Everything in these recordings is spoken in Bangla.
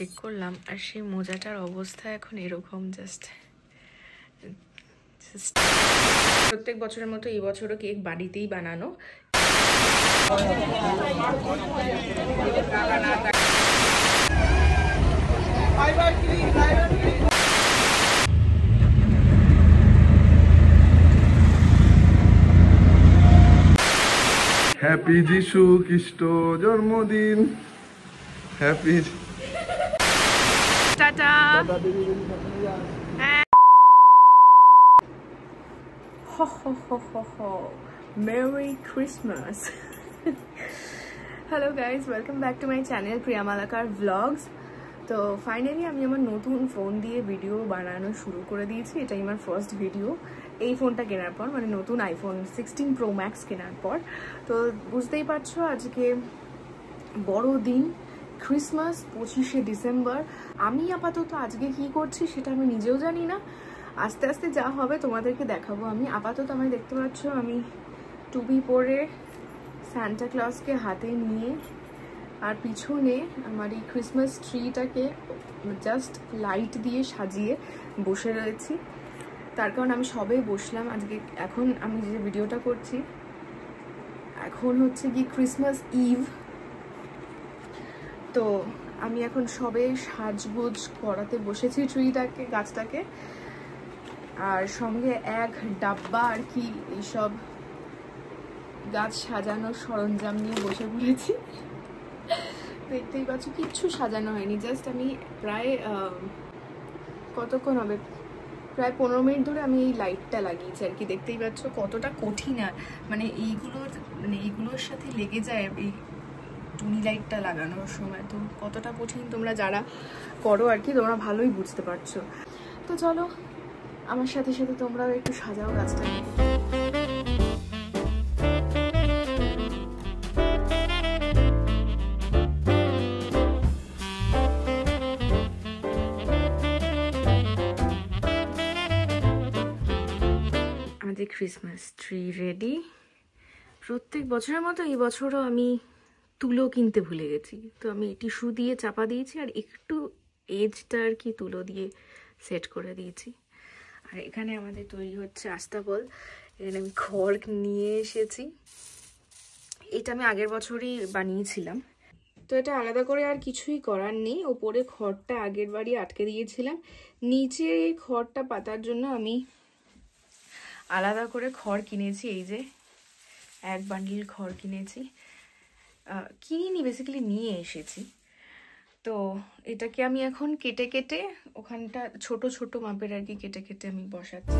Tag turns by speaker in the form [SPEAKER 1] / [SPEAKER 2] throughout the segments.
[SPEAKER 1] চেক করলাম আর সেই মোজাটার অবস্থা এখন এরকম জাস্ট প্রত্যেক বছরের মতো এই বছরও কেক বাড়িতেই বানানো।
[SPEAKER 2] হ্যাপি যিশু খ্রিস্ট জন্মদিন। Happy
[SPEAKER 1] tata. Merry Christmas. Hello guys, welcome back to my channel Priya Malakar Vlogs. তো ফাইনালি আমি আমার নতুন ফোন দিয়ে ভিডিও বানানো শুরু করে দিয়েছি। এটাই আমার ফার্স্ট ভিডিও এই ফোনটা কেনার পর, মানে নতুন আইফোন 16 Pro Max কেনার পর। তো বুঝতেই পারছো আজকে বড় দিন, ক্রিসমাস 25শে ডিসেম্বর। আমি আপাতত আজকে কি করছি সেটা আমি নিজেও জানি না, আস্তে আস্তে যা হবে তোমাদেরকে দেখাবো। আমি আপাতত আমি দেখতে পাচ্ছ আমি টুপি পরে সান্টা ক্লজকে হাতে নিয়ে আর পিছনে আমার এই ক্রিসমাস ট্রিটাকে জাস্ট লাইট দিয়ে সাজিয়ে বসে রয়েছি। তার কারণ আমি সবে বসলাম আজকে। এখন আমি যে ভিডিওটা করছি এখন হচ্ছে কি ক্রিসমাস ইভ, তো আমি এখন সবে সাজগোজ করাতে বসেছি ট্রিটাকে, গাছটাকে, আর সঙ্গে এক ডাব্বা আর কি এইসব গাছ সাজানোর সরঞ্জাম নিয়ে বসে পড়েছি। দেখতেই পাচ্ছ কিচ্ছু সাজানো হয়নি, জাস্ট আমি প্রায় কতক্ষণ হবে, প্রায় 15 মিনিট ধরে আমি এই লাইটটা লাগিয়েছি আর কি। দেখতেই পাচ্ছ কতটা কঠিন, আর মানে এইগুলোর সাথে লেগে যায় এই টুনি লাইটটা লাগানোর সময়, তো কতটা কঠিন তোমরা যারা করো আর কি তোমরা ভালোই বুঝতে পারছো। তো চলো আমার সাথে সাথে তোমরাও একটু সাজাও গাছটা। আমাদের ক্রিসমাস ট্রি রেডি। প্রত্যেক বছরের মতো এই বছরও আমি তুলো কিনতে ভুলে গেছি, তো আমি টিস্যু দিয়ে চাপা দিয়েছি আর একটু এজটা আর কি তুলো দিয়ে সেট করে দিয়েছি। আর এখানে আমাদের তৈরি হচ্ছে আস্তাবল। এখানে আমি খড় নিয়ে এসেছি, এটা আমি আগের বছরই বানিয়েছিলাম, তো এটা আলাদা করে আর কিছুই করার নেই। ওপরে খড়টা আগের বারই আটকে দিয়েছিলাম, নিচে এই খড়টা পাতার জন্য আমি আলাদা করে খড় কিনেছি। এই যে এক বান্ডিল খড় কিনেছি, কিনিনি বেসিক্যালি নিয়ে এসেছি। তো এটাকে আমি এখন কেটে কেটে ওখানটা ছোট ছোট মাপের আর কি কেটে কেটে আমি বসাচ্ছি।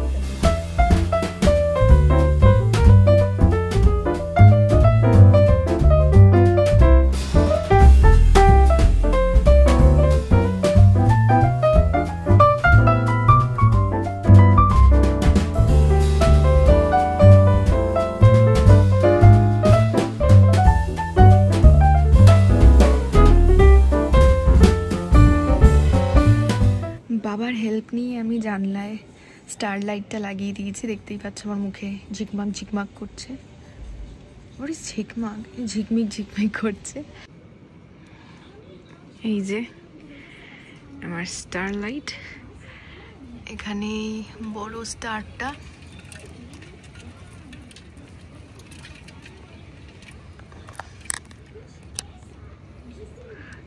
[SPEAKER 1] বাবার হেল্প নিয়ে আমি জানলায় স্টার লাইটটা লাগিয়ে দিয়েছি। দেখতেই পাচ্ছ আমার মুখে ঝিকমাক ঝিকমাক করছে, ওই ঝিকমাক ঝিকমিক ঝিকমিক করছে। এই যে আমার স্টার লাইট, এখানে বড় স্টারটা,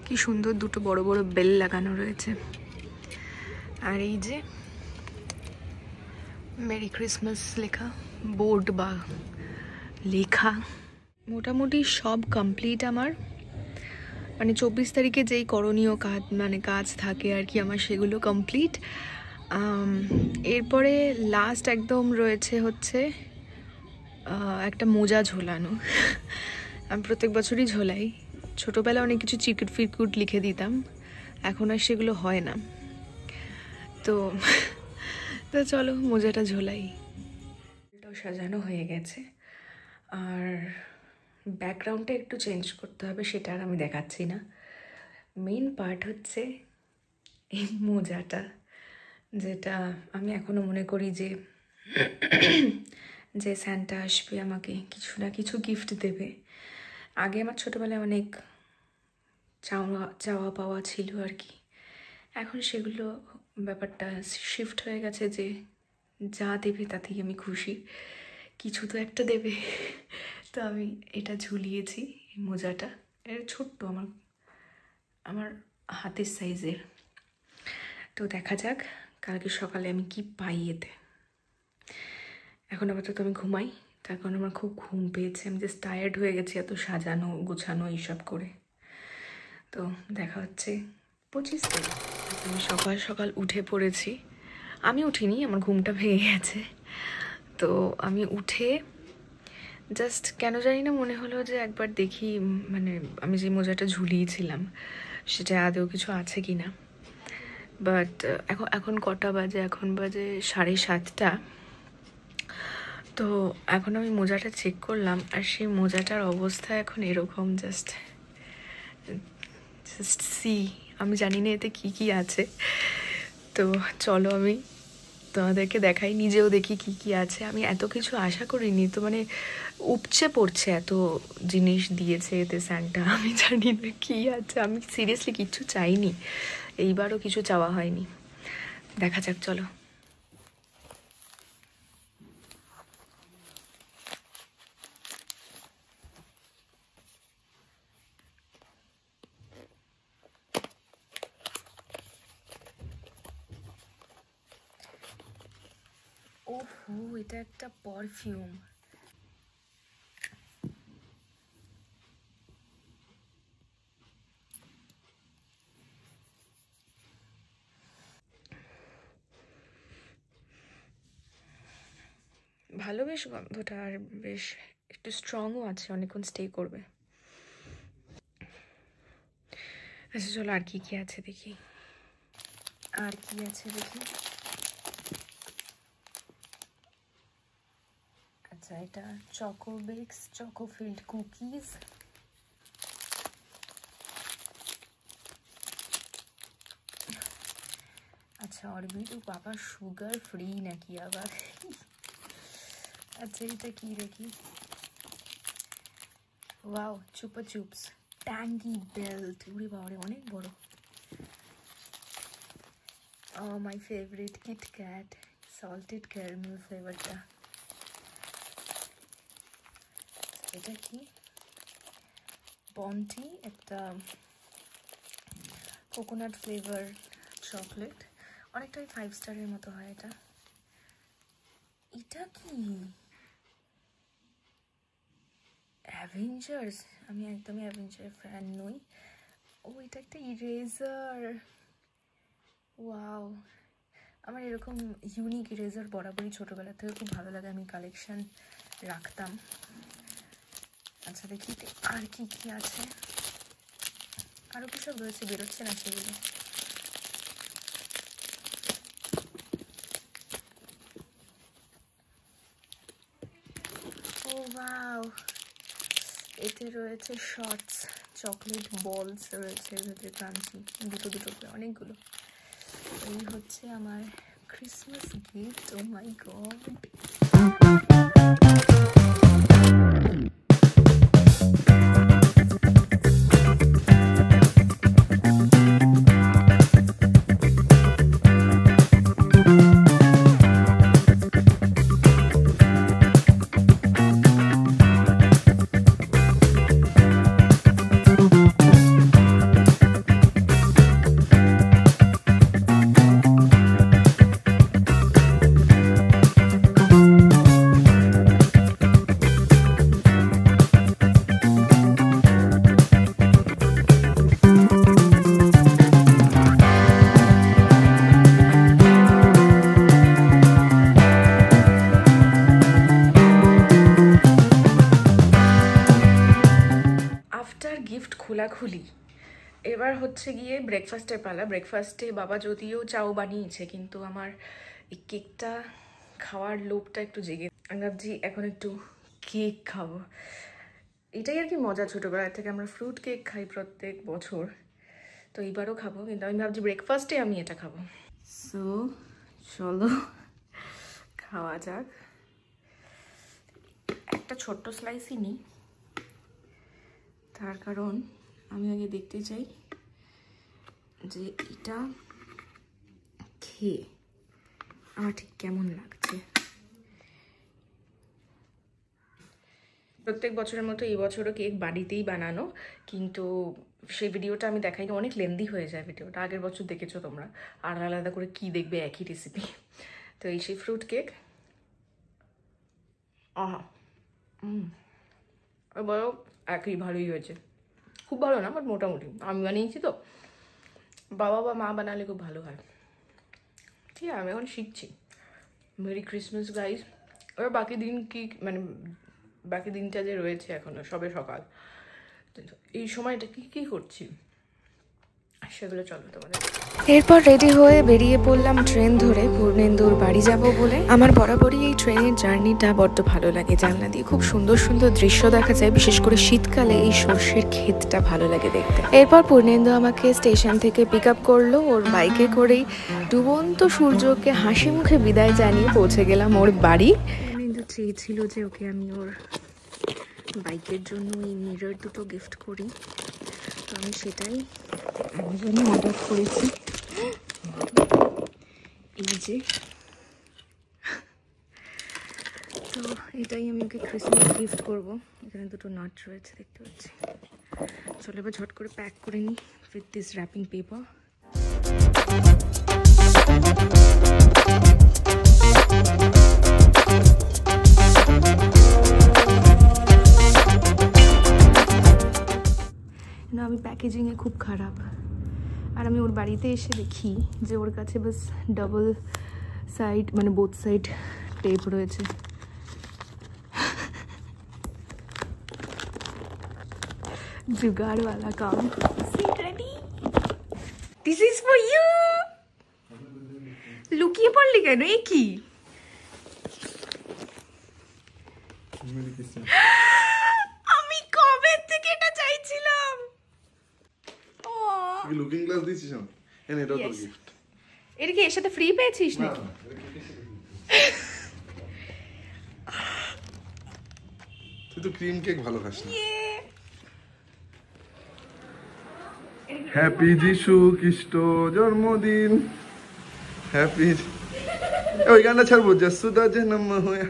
[SPEAKER 1] কি সুন্দর দুটো বড় বড় বেল লাগানো রয়েছে। আর এই যে মেরি ক্রিসমাস লেখা বোর্ড বা লেখা। মোটামুটি সব কমপ্লিট আমার, মানে 24 তারিখে যেই করণীয় কাজ মানে কাজ থাকে আর কি আমার সেগুলো কমপ্লিট। এরপরে লাস্ট একদম রয়েছে হচ্ছে একটা মোজা ঝোলানো। আমি প্রত্যেক বছরই ঝোলাই, ছোটোবেলায় অনেক কিছু চিকুট ফিরকুট লিখে দিতাম, এখন আর সেগুলো হয় না। তো তো চলো মোজাটা ঝোলাই। এটাও সাজানো হয়ে গেছে, আর ব্যাকগ্রাউন্ডটা একটু চেঞ্জ করতে হবে, সেটা আর আমি দেখাচ্ছি না। মেইন পার্ট হচ্ছে এই মোজাটা, যেটা আমি এখনো মনে করি যে স্যান্টা আসবে আমাকে কিছু না কিছু গিফট দেবে। আগে আমার ছোটোবেলায় অনেক চাওয়া পাওয়া ছিল আর কি, এখন সেগুলো ব্যাপারটা শিফট হয়ে গেছে যে যা দেবে তাতেই আমি খুশি, কিছু তো একটা দেবে। তো আমি এটা ঝুলিয়েছি, এই মোজাটা। এটা ছোট্ট, আমার হাতের সাইজের। তো দেখা যাক কালকে সকালে আমি কি পাই এতে। এখন আপাতত আমি ঘুমাই, তার কারণ আমার খুব ঘুম পেয়েছে। আমি জাস্ট টায়ার্ড হয়ে গেছি এত সাজানো গোছানো এইসব করে। তো দেখা হচ্ছে 25 তারিখ। আমি সকাল সকাল উঠে পড়েছি। আমি উঠিনি, আমার ঘুমটা ভেঙে গেছে। তো আমি উঠে জাস্ট কেন জানি না মনে হলো যে একবার দেখি, মানে আমি যে মোজাটা ঝুলিয়েছিলাম সেটা আদৌ কিছু আছে কি না। বাট এখন কটা বাজে? এখন বাজে 7:30। তো এখন আমি মোজাটা চেক করলাম, আর সেই মোজাটার অবস্থা এখন এরকম। জাস্ট সি, আমি জানি না এতে কি কি আছে। তো চলো আমি তোমাদেরকে দেখাই, নিজেও দেখি কি কি আছে। আমি এত কিছু আশা করিনি, তো মানে উপচে পড়ছে এত জিনিস দিয়েছে এতে স্যান্টা। আমি জানি না কি আছে, আমি সিরিয়াসলি কিচ্ছু চাইনি, এইবারও কিছু চাওয়া হয়নি। দেখা যাক, চলো। ওহো, এটা একটা পারফিউম। ভালো বেশ গন্ধটা, আর বেশ একটু স্ট্রংও আছে, অনেকক্ষণ স্টে করবে। আচ্ছা চলো, আর কি কি আছে দেখি। আচ্ছা, এটা choco bakes choco field cookies. আচ্ছা, অরবিটু বাবা সুগার ফ্রি নাকি আবার? আচ্ছা, এটা কি দেখি। Wow, Chupa চুপস tangy belt. উড়ে বাবারে, অনেক বড়। My favourite KitKat salted caramel ফ্লেভারটা। এটা কি? বন্টি, একটা কোকোনাট ফ্লেভার চকলেট, অনেকটাই 5 স্টারের মতো হয় এটা। এটা কি? অ্যাভেঞ্জার্স। আমি একদমই অ্যাভেঞ্জার ফ্যান নই। ও, এটা একটা ইরেজার। ওয়াও, আমার এরকম ইউনিক ইরেজার বরাবরই ছোটোবেলা থেকে খুব ভালো লাগে, আমি কালেকশন রাখতাম। আচ্ছা দেখি আর কি কি আছে। আরও কি সব রয়েছে, বেরোচ্ছে না সেগুলো। ও ওয়াও, এতে রয়েছে শর্টস, চকলেট বলস রয়েছে এর ভেতরে, ক্রাঞ্চি, দুটো দুটো করে অনেকগুলো। এই হচ্ছে আমার ক্রিসমাস গিফট। ও মাই গড। গিফট খোলাখুলি, এবার হচ্ছে গিয়ে ব্রেকফাস্টের পালা। ব্রেকফাস্টে বাবা যদিও চাও বানিয়েছে, কিন্তু আমার এই কেকটা খাওয়ার লোভটা একটু জেগে। আমি ভাবছি এখন একটু কেক খাবো, এটাই আর কি মজা। ছোটোবেলা থেকে আমরা ফ্রুট কেক খাই প্রত্যেক বছর, তো এইবারও খাবো, কিন্তু আমি ভাবছি ব্রেকফাস্টে আমি এটা খাবো। সো চলো খাওয়া যাক। একটা ছোট্ট স্লাইসই নিই, তার কারণ আমি আগে দেখতে চাই যে এটা খেয়ে আমার ঠিক কেমন লাগছে। প্রত্যেক বছরের মতো এই বছরও কেক বাড়িতেই বানানো, কিন্তু সেই ভিডিওটা আমি দেখাইনি, অনেক লেন্দি হয়ে যায় ভিডিওটা। আগের বছর দেখেছো তোমরা, আর আলাদা করে কি দেখবে একই রেসিপি। তো এই সেই ফ্রুট কেক, আহা বলো একই, ভালোই হয়েছে, খুব ভালো না বাট মোটামুটি। আমি বানিয়েছি তো, বাবা বা মা বানালে খুব ভালো হয়। ঠিক আছে, আমি এখন শিখছি। Merry Christmas guys. এবার বাকি দিন কি, মানে বাকি দিনটা যে রয়েছে এখনো, সবে সকাল, এই সময়টা কি করছি সেগুলো চলো তোমাদের।
[SPEAKER 3] এরপর রেডি হয়ে বেরিয়ে পড়লাম ট্রেন ধরে পূর্ণেন্দুর বাড়ি যাব বলে। আমার বরাবরই এই ট্রেনের জার্নিটা বড্ড ভালো লাগে। জানলা দিয়ে খুব সুন্দর সুন্দর দৃশ্য দেখা যায়, বিশেষ করে শীতকালে এই সর্ষের ক্ষেতটা ভালো লাগে দেখতে। এরপর পূর্ণেন্দু আমাকে স্টেশন থেকে পিক আপ করলো ওর বাইকে করেই। ডুবন্ত সূর্যকে হাসি মুখে বিদায় জানিয়ে পৌঁছে গেলাম ওর বাড়ি। পূর্ণেন্দু চেয়েছিল যে ওকে আমি ওর বাইকের জন্য এই মিরর দুটো গিফট করি, তো আমি সেটাই অ্যামাজনে অর্ডার করেছি। এই যে, তো এটাই আমি ওকে ক্রিসমাস গিফট করব। এখানে দুটো নাট রয়েছে দেখতে পাচ্ছি। চলো এবার ঝট করে প্যাক করে নিই উইথ দিস র্যাপিং পেপার। না, আমি প্যাকেজিংয়ে খুব খারাপ। আর আমি ওর বাড়িতে এসে দেখি যে ওর কাছে বাস ডাবল সাইড, মানে বোথ সাইড টেপ রয়েছে। जुगाड़ काम। This is for you. লুকিয়ে পড়লি কেন? এ কি? আমি কবে থেকে এটা চাইছিলাম।
[SPEAKER 2] কি লুকিং গ্লাস দিছিস না? এটা তোর গিফট।
[SPEAKER 1] এটা কি এর সাথে ফ্রি পেয়েছিস নাকি?
[SPEAKER 2] তুই তো ক্রিম কেক ভালো খাস না। হ্যাপি যিশু খ্রিস্ট জন্মদিন। হ্যাপি, ওই গানটা ছাড়বো, যশোদা জন্ম হয়ে।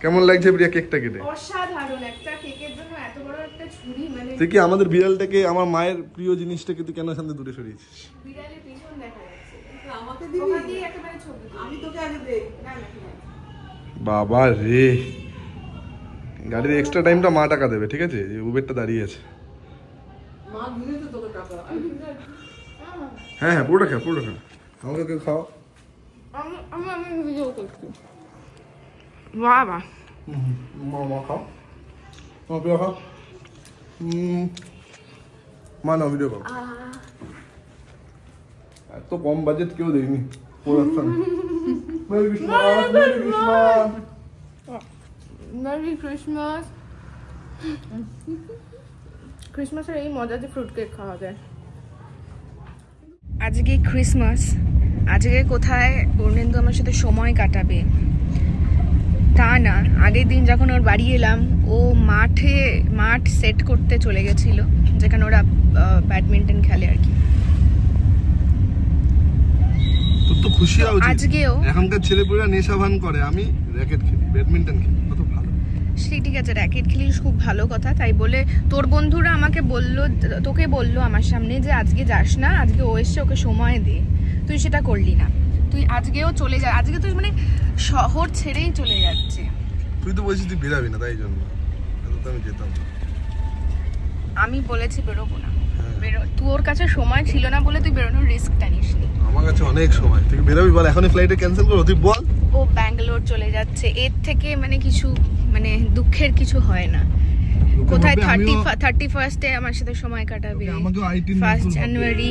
[SPEAKER 2] কেমন লাগছে প্রিয়া কেকটা কেটে?
[SPEAKER 1] অসাধারণ। একটা কেকের জন্য এত বড় একটা ছুরি, মানে
[SPEAKER 2] তুই কি আমাদের বিড়ালটাকে, আমার মায়ের প্রিয় জিনিসটাকে তুই কেন এখান থেকে দূরে সরিয়েছিস?
[SPEAKER 1] বিড়ালের পিছন দেখা যাচ্ছে। আমাকে দিবি? দিয়ে একেবারে ছবি আমি তোকে আগে দেই। না না, ঠিক আছে।
[SPEAKER 2] বাবা রে, গাড়ির এক্সট্রা টাইমটা মা টাকা দেবে, ঠিক আছে? যে উবেরটা দাঁড়িয়ে আছে।
[SPEAKER 1] মা দিলে তো তোকে টাকা।
[SPEAKER 2] হ্যাঁ হ্যাঁ, পুরোটা খা, পুরোটা খা। আমাকে কেউ খাও।
[SPEAKER 1] আমি ভিডিও করছি। বাবা
[SPEAKER 2] মা খাও, মা প্রিয় খাও। মা না ভিডিও করো। এত কম বাজেট কেউ দেয়নি production. Merry Christmas, merry Christmas,
[SPEAKER 1] merry Christmas. ক্রিসমাসের এই মজা যে ফ্রুট কেক খাওয়া যায়। আজকে ক্রিসমাস, আজকে কোথায় পূর্ণেন্দু আমার সাথে সময় কাটাবে তা না, আগের দিন যখন ওর বাড়ি এলাম ও মাঠ সেট করতে চলে গেছিল, যেখানে ওরা ব্যাডমিন্টন খেলে আর কি।
[SPEAKER 2] তোর তো খুশি হওয়া উচিত।
[SPEAKER 1] আজকেও
[SPEAKER 2] এখনকার ছেলেপুলেরা নেশা ভান করে, আমি র‍্যাকেট খেলি, ব্যাডমিন্টন খেলি, কত ভালো।
[SPEAKER 1] সেই ঠিক আছে, র্যাকেট খেলিস, খুব ভালো কথা। তাই বলে তোর বন্ধুরা আমাকে বললো, তোকে বললো আমার সামনে যে আজকে যাস না, আজকে ও এসছে, ওকে সময় দে। তুই সেটা করলি না, তুই আজকেও চলে যা। আজকে তুই মানে শহর ছেড়েই চলে যাচ্ছে।
[SPEAKER 2] তুই তো বলছিস তুই বেরাবি না, তাই জন্য তো আমি যেতাম।
[SPEAKER 1] আমি বলেছি বেরোবো না, তোর কাছে সময় ছিল না বলে তুই বেরোনোর রিস্কটা নিসনি।
[SPEAKER 2] আমার কাছে অনেক সময়, তুই বেরাবি বল, এখনই ফ্লাইটে ক্যান্সেল করো, তুই বল।
[SPEAKER 1] ও ব্যাঙ্গালোর চলে যাচ্ছে, এর থেকে মানে কিছু, মানে দুঃখের কিছু হয় না। কোথায় 31 আমার সাথে সময় কাটাবে, 1 জানুয়ারি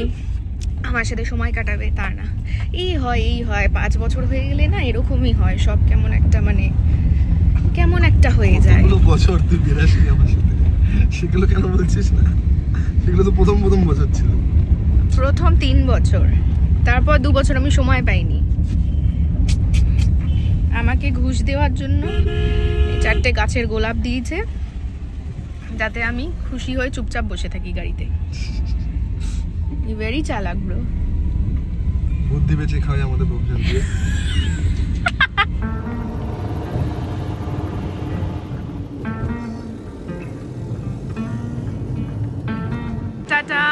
[SPEAKER 1] আমার সাথে সময় কাটাবে তা না। এই হয় 5 বছর হয়ে গেলে না এরকমই হয়, সব কেমন একটা, মানে কেমন একটা হয়ে যায়।
[SPEAKER 2] বছর তুই বেরাসি আমার সাথে, সেগুলো কেন বলছিস না? সেগুলো তো প্রথম বছর ছিল।
[SPEAKER 1] প্রথম 3 বছর, তারপর 2 বছর আমি সময় পাইনি। আমাকে ঘুষ দেওয়ার জন্য 4টে গাছের গোলাপ দিয়েছে, যাতে আমি খুশি হয়ে চুপচাপ বসে থাকি গাড়িতে। ভেরি চালাক ব্রো।
[SPEAKER 2] বুদ্ধি বেঁচে খাওয়াই আমাদের প্রফেশন দিয়ে।
[SPEAKER 1] টাটা।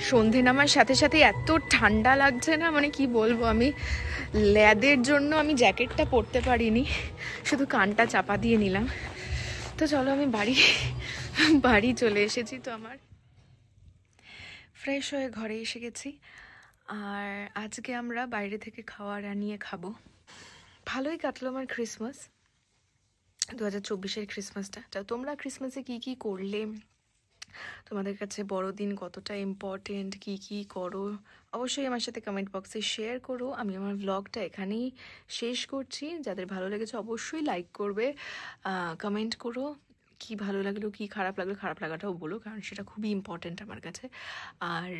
[SPEAKER 1] সন্ধে নামার সাথে সাথে এত ঠান্ডা লাগছে না, মানে কি বলবো, আমি ল্যাদের জন্য আমি জ্যাকেটটা পরতে পারিনি, শুধু কানটা চাপা দিয়ে নিলাম। তো চলো আমি বাড়ি চলে এসেছি। তো আমার ফ্রেশ হয়ে ঘরে এসে গেছি, আর আজকে আমরা বাইরে থেকে খাওয়ার আনিয়ে খাবো। ভালোই কাটলো আমার ক্রিসমাস, 2024-এর ক্রিসমাসটা। তো তোমরা ক্রিসমাসে কি কি করলে, তোমাদের কাছে বড়দিন কতটা ইম্পর্টেন্ট, কি করো, অবশ্যই আমার সাথে কমেন্ট বক্সে শেয়ার করো। আমি আমার ব্লগটা এখানেই শেষ করছি। যাদের ভালো লেগেছে অবশ্যই লাইক করবে, কমেন্ট করো কি ভালো লাগলো, কি খারাপ লাগলো, খারাপ লাগাটাও বলো, কারণ সেটা খুবই ইম্পর্টেন্ট আমার কাছে। আর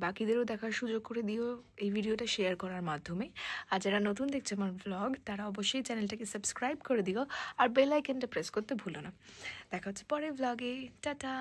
[SPEAKER 1] বাকিদেরও দেখার সুযোগ করে দিও এই ভিডিওটা শেয়ার করার মাধ্যমে। আর যারা নতুন দেখছে আমার ব্লগ, তারা অবশ্যই চ্যানেলটাকে সাবস্ক্রাইব করে দিও, আর বেল আইকনটা প্রেস করতে ভুলো না। দেখা হচ্ছে পরের ব্লগে। টাটা।